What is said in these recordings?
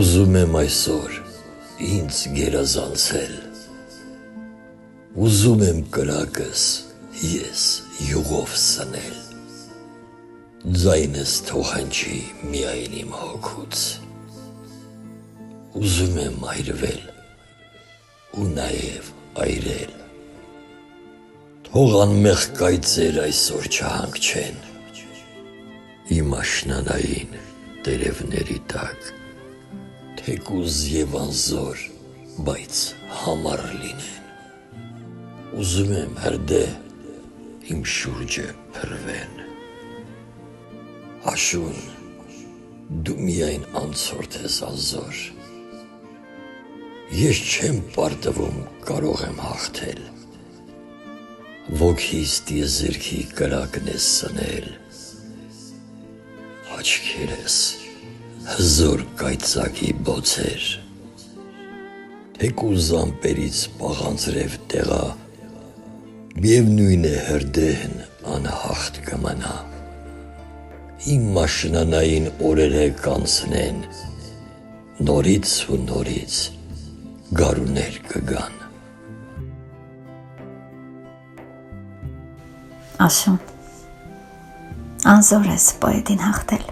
Ուզում եմ այսօր ինձ գերազանցել, ուզում եմ կրակս ես յուղով սնել, ձայնս թող հնչի միայն իմ հոգուց, ուզում եմ այրվել ու նաև այրել, թող անմեղ կայծեր այսօր չհանգչեն, իմ աշնանային տերևների տակ, թեկուզ և անզոր, բայց համառ լինեն, ուզում եմ հրդեհ իմ շուրջը փրվեն, Աշուն, դու միայն անցորդ ես անզոր, ես չեմ պարտվում, կարող եմ հաղթել, ոգիս տիեզերքի կրակն ես սնել, աչքերս հզոր կայծակի բոցեր, թեկուզ ամպերից պաղանձրև տեղա, միևնույն է հրդեհն անհաղթ կմնա, իմ աշնանային օրերը կանցնեն, նորից ու նորից գարուներ կգան։ Աշուն, անզոր ես պոետին հաղթել,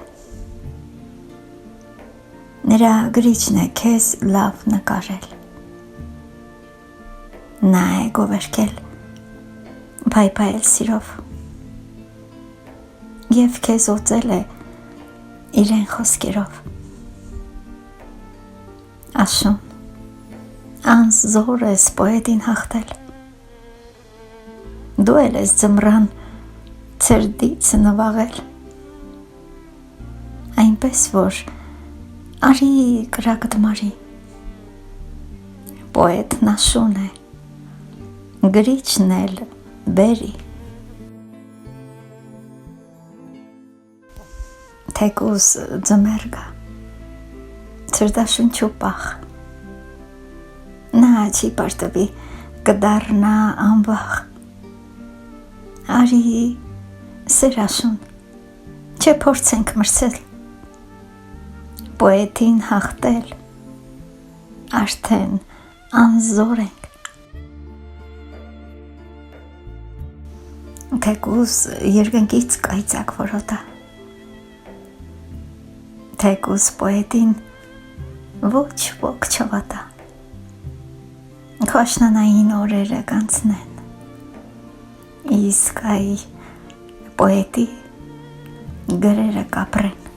նրա գրիչն է քեզ լավ նկարել, նա է գովերքել փայփայել սիրով և քեզ օծել է իրեն խոսքերով, Աշուն, անզոր ես պոետին հաղթել, դու էլ ես ձմռան ցրդից նվաղել, այնպես որ արի կրակդ մարի, պոետն Աշուն է, գրիչն էլ բերի, թեկուզ ձմեռ գա, ցրտաշունչ ու պաղ, նա չի պարտվի կդառնա անվաղ, արի սեր Աշուն, չէ փորձենք մրցել, պոետին հաղթել, արդեն անզոր ենք, թեկուզ երկնքից կայծակ որոտա, թեկուզ պոետին ոչ ոք չվատա, քո աշնանային օրերը կանցնեն, իսկ այ պոետի գրերը կապրեն,